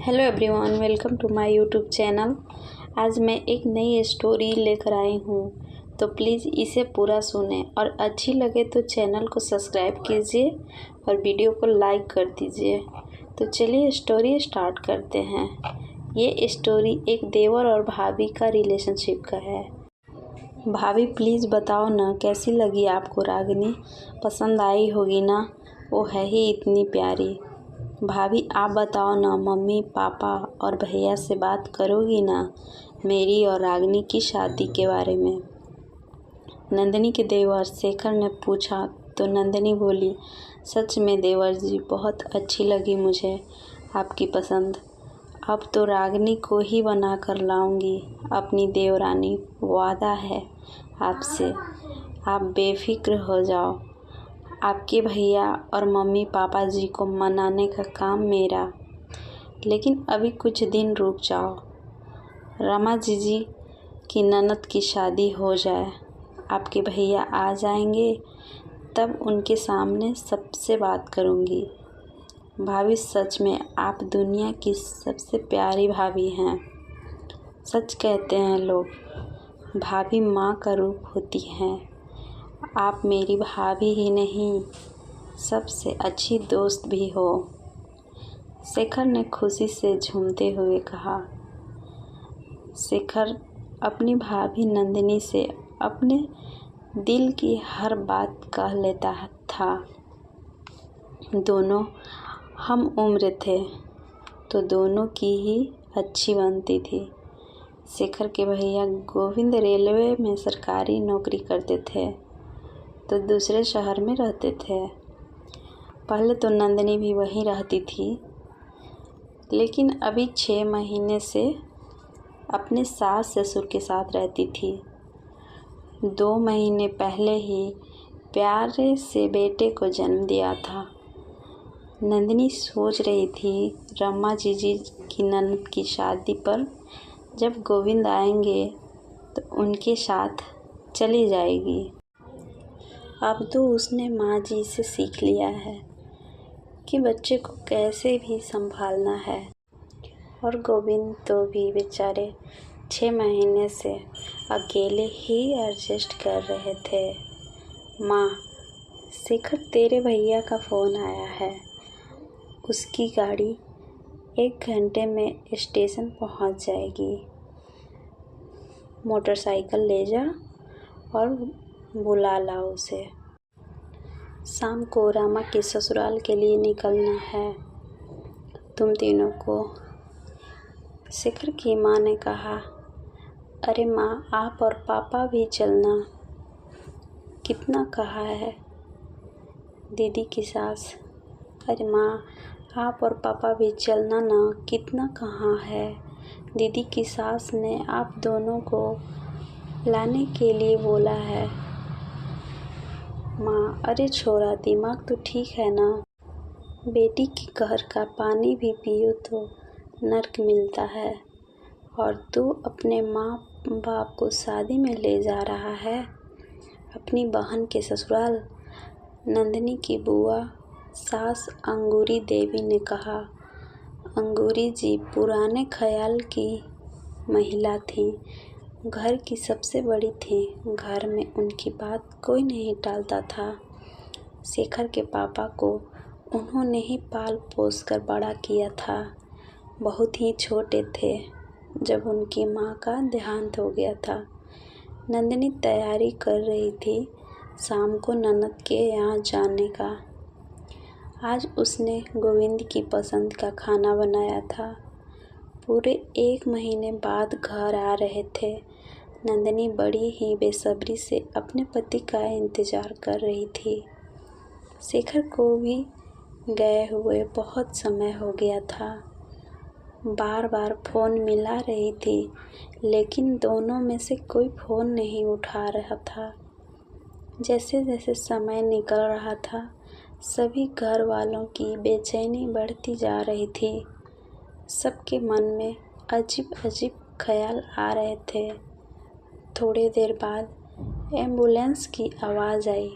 Hello everyone, welcome to my YouTube channel. आज मैं एक नई स्टोरी लेकर आई हूँ, तो प्लीज़ इसे पूरा सुनें और अच्छी लगे तो चैनल को सब्सक्राइब कीजिए और वीडियो को लाइक कर दीजिए। तो चलिए स्टोरी स्टार्ट करते हैं। ये स्टोरी एक देवर और भाभी का रिलेशनशिप का है। भाभी प्लीज़ बताओ ना, कैसी लगी आपको रागिनी? पसंद आई होगी ना, वो है ही इतनी प्यारी। भाभी आप बताओ ना, मम्मी पापा और भैया से बात करोगी ना मेरी और रागिनी की शादी के बारे में? नंदिनी के देवर शेखर ने पूछा तो नंदिनी बोली, सच में देवर जी, बहुत अच्छी लगी मुझे आपकी पसंद। अब तो रागिनी को ही बना कर लाऊंगी अपनी देवरानी, वादा है आपसे, आप बेफिक्र हो जाओ। आपके भैया और मम्मी पापा जी को मनाने का काम मेरा, लेकिन अभी कुछ दिन रुक जाओ। रमा जी की ननद की शादी हो जाए, आपके भैया आ जाएंगे, तब उनके सामने सबसे बात करूंगी। भाभी सच में आप दुनिया की सबसे प्यारी भाभी हैं। सच कहते हैं लोग, भाभी माँ का रूप होती हैं। आप मेरी भाभी ही नहीं, सबसे अच्छी दोस्त भी हो। शेखर ने खुशी से झूमते हुए कहा। शेखर अपनी भाभी नंदिनी से अपने दिल की हर बात कह लेता था। दोनों हम उम्र थे तो दोनों की ही अच्छी बनती थी। शेखर के भैया गोविंद रेलवे में सरकारी नौकरी करते थे तो दूसरे शहर में रहते थे। पहले तो नंदिनी भी वहीं रहती थी, लेकिन अभी 6 महीने से अपने सास ससुर के साथ रहती थी। 2 महीने पहले ही प्यारे से बेटे को जन्म दिया था। नंदिनी सोच रही थी रमा जी की ननद की शादी पर जब गोविंद आएंगे तो उनके साथ चली जाएगी। अब तो उसने माँ जी से सीख लिया है कि बच्चे को कैसे भी संभालना है, और गोविंद तो भी बेचारे 6 महीने से अकेले ही एडजस्ट कर रहे थे। माँ, शेखर तेरे भैया का फ़ोन आया है, उसकी गाड़ी 1 घंटे में स्टेशन पहुँच जाएगी। मोटरसाइकिल ले जा और बुला ला उसे। शाम को रमा के ससुराल के लिए निकलना है तुम तीनों को। शेखर की माँ ने कहा। अरे माँ, आप और पापा भी चलना। कितना कहा है? दीदी की सास। अरे माँ, आप और पापा भी चलना ना, कितना कहाँ है? दीदी की सास ने आप दोनों को लाने के लिए बोला है। माँ, अरे छोरा, दिमाग तो ठीक है ना? बेटी के घर का पानी भी पियो तो नर्क मिलता है, और तू अपने माँ बाप को शादी में ले जा रहा है अपनी बहन के ससुराल। नंदिनी की बुआ सास अंगूरी देवी ने कहा। अंगूरी जी पुराने ख्याल की महिला थीं, घर की सबसे बड़ी थी। घर में उनकी बात कोई नहीं टालता था। शेखर के पापा को उन्होंने ही पाल पोस कर बड़ा किया था। बहुत ही छोटे थे जब उनकी माँ का देहांत हो गया था। नंदिनी तैयारी कर रही थी शाम को ननद के यहाँ जाने का। आज उसने गोविंद की पसंद का खाना बनाया था। पूरे 1 महीने बाद घर आ रहे थे। नंदिनी बड़ी ही बेसब्री से अपने पति का इंतज़ार कर रही थी। शेखर को भी गए हुए बहुत समय हो गया था। बार बार फ़ोन मिला रही थी, लेकिन दोनों में से कोई फ़ोन नहीं उठा रहा था। जैसे जैसे समय निकल रहा था, सभी घर वालों की बेचैनी बढ़ती जा रही थी। सबके मन में अजीब अजीब ख्याल आ रहे थे। थोड़ी देर बाद एम्बुलेंस की आवाज़ आई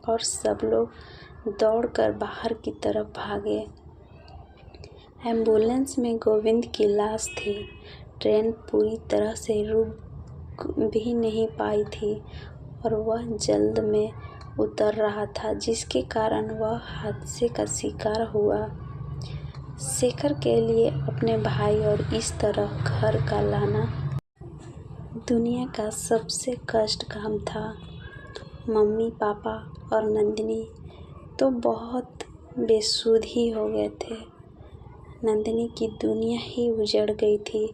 और सब लोग दौड़कर बाहर की तरफ भागे। एम्बुलेंस में गोविंद की लाश थी। ट्रेन पूरी तरह से रुक भी नहीं पाई थी और वह जल्द में उतर रहा था, जिसके कारण वह हादसे का शिकार हुआ। शेखर के लिए अपने भाई और इस तरह घर का लाना दुनिया का सबसे कष्ट काम था। मम्मी पापा और नंदिनी तो बहुत बेसुध ही हो गए थे। नंदिनी की दुनिया ही उजड़ गई थी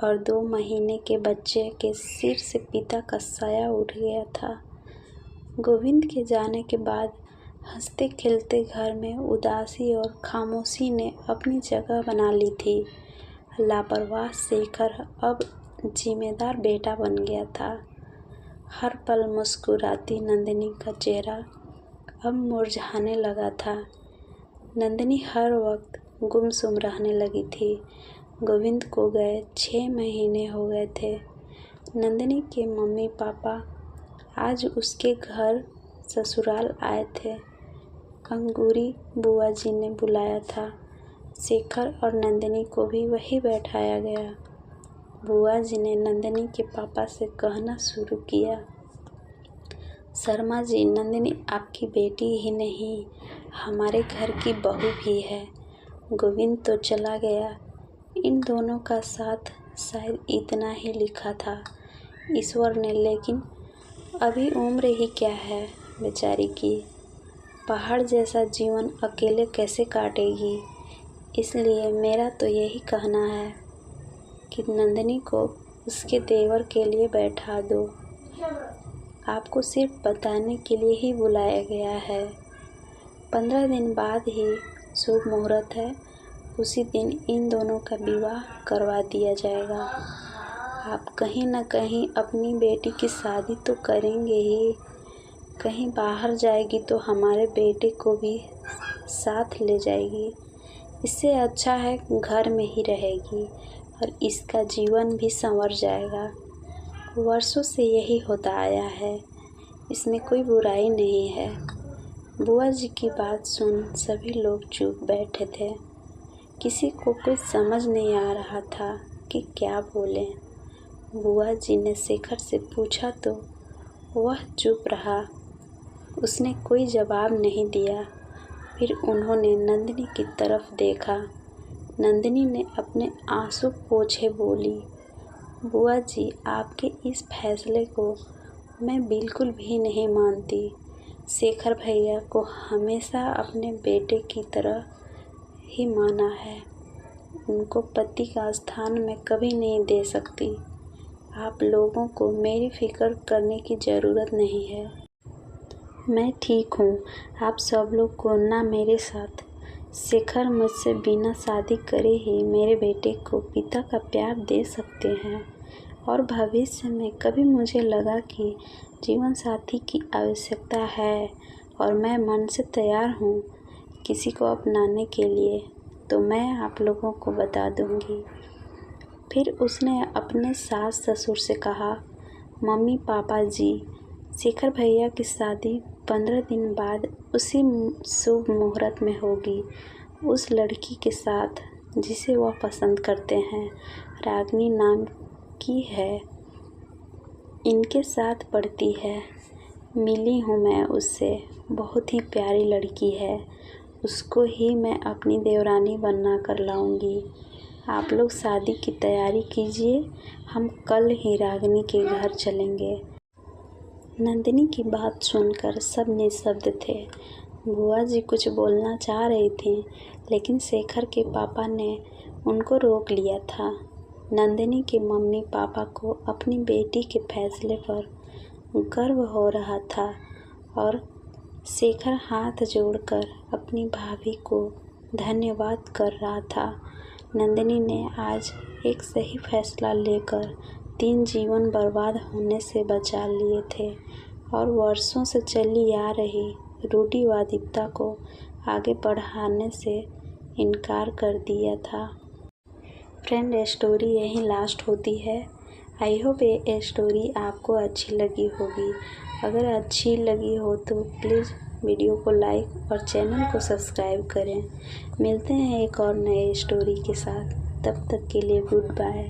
और 2 महीने के बच्चे के सिर से पिता का साया उठ गया था। गोविंद के जाने के बाद हंसते खेलते घर में उदासी और खामोशी ने अपनी जगह बना ली थी। लापरवाह शेखर अब जिम्मेदार बेटा बन गया था। हर पल मुस्कुराती नंदिनी का चेहरा अब मुरझाने लगा था। नंदिनी हर वक्त गुमसुम रहने लगी थी। गोविंद को गए 6 महीने हो गए थे। नंदिनी के मम्मी पापा आज उसके घर ससुराल आए थे। अंगूरी बुआ जी ने बुलाया था। शेखर और नंदिनी को भी वहीं बैठाया गया। बुआ जी ने नंदिनी के पापा से कहना शुरू किया, शर्मा जी, नंदिनी आपकी बेटी ही नहीं, हमारे घर की बहू भी है। गोविंद तो चला गया, इन दोनों का साथ शायद इतना ही लिखा था ईश्वर ने, लेकिन अभी उम्र ही क्या है बेचारी की। पहाड़ जैसा जीवन अकेले कैसे काटेगी। इसलिए मेरा तो यही कहना है कि नंदिनी को उसके देवर के लिए बैठा दो। आपको सिर्फ बताने के लिए ही बुलाया गया है। 15 दिन बाद ही शुभ मुहूर्त है, उसी दिन इन दोनों का विवाह करवा दिया जाएगा। आप कहीं न कहीं अपनी बेटी की शादी तो करेंगे ही, कहीं बाहर जाएगी तो हमारे बेटे को भी साथ ले जाएगी। इससे अच्छा है घर में ही रहेगी और इसका जीवन भी संवर जाएगा। वर्षों से यही होता आया है, इसमें कोई बुराई नहीं है। बुआ जी की बात सुन सभी लोग चुप बैठे थे। किसी को कुछ समझ नहीं आ रहा था कि क्या बोलें। बुआ जी ने शेखर से पूछा तो वह चुप रहा, उसने कोई जवाब नहीं दिया। फिर उन्होंने नंदिनी की तरफ देखा। नंदिनी ने अपने आंसू पोंछे बोली, बुआ जी, आपके इस फैसले को मैं बिल्कुल भी नहीं मानती। शेखर भैया को हमेशा अपने बेटे की तरह ही माना है, उनको पति का स्थान मैं कभी नहीं दे सकती। आप लोगों को मेरी फिक्र करने की ज़रूरत नहीं है। मैं ठीक हूँ। आप सब लोग को ना मेरे साथ। शेखर मुझसे बिना शादी करे ही मेरे बेटे को पिता का प्यार दे सकते हैं और भविष्य में कभी मुझे लगा कि जीवन साथी की आवश्यकता है और मैं मन से तैयार हूँ किसी को अपनाने के लिए, तो मैं आप लोगों को बता दूँगी। फिर उसने अपने सास ससुर से कहा, मम्मी पापा जी, शेखर भैया की शादी 15 दिन बाद उसी शुभ मुहूर्त में होगी, उस लड़की के साथ जिसे वह पसंद करते हैं। रागिनी नाम की है, इनके साथ पढ़ती है। मिली हूँ मैं उससे, बहुत ही प्यारी लड़की है। उसको ही मैं अपनी देवरानी बनना कर लाऊंगी। आप लोग शादी की तैयारी कीजिए, हम कल ही रागिनी के घर चलेंगे। नंदिनी की बात सुनकर सब निःशब्द थे। बुआ जी कुछ बोलना चाह रही थी, लेकिन शेखर के पापा ने उनको रोक लिया था। नंदिनी के मम्मी पापा को अपनी बेटी के फैसले पर गर्व हो रहा था और शेखर हाथ जोड़कर अपनी भाभी को धन्यवाद कर रहा था। नंदिनी ने आज एक सही फैसला लेकर 3 जीवन बर्बाद होने से बचा लिए थे और वर्षों से चली आ रही रूढ़िवादिता को आगे बढ़ाने से इनकार कर दिया था। फ्रेंड, स्टोरी यहीं लास्ट होती है। आई होप ये स्टोरी आपको अच्छी लगी होगी। अगर अच्छी लगी हो तो प्लीज़ वीडियो को लाइक और चैनल को सब्सक्राइब करें। मिलते हैं एक और नए स्टोरी के साथ, तब तक के लिए गुड बाय।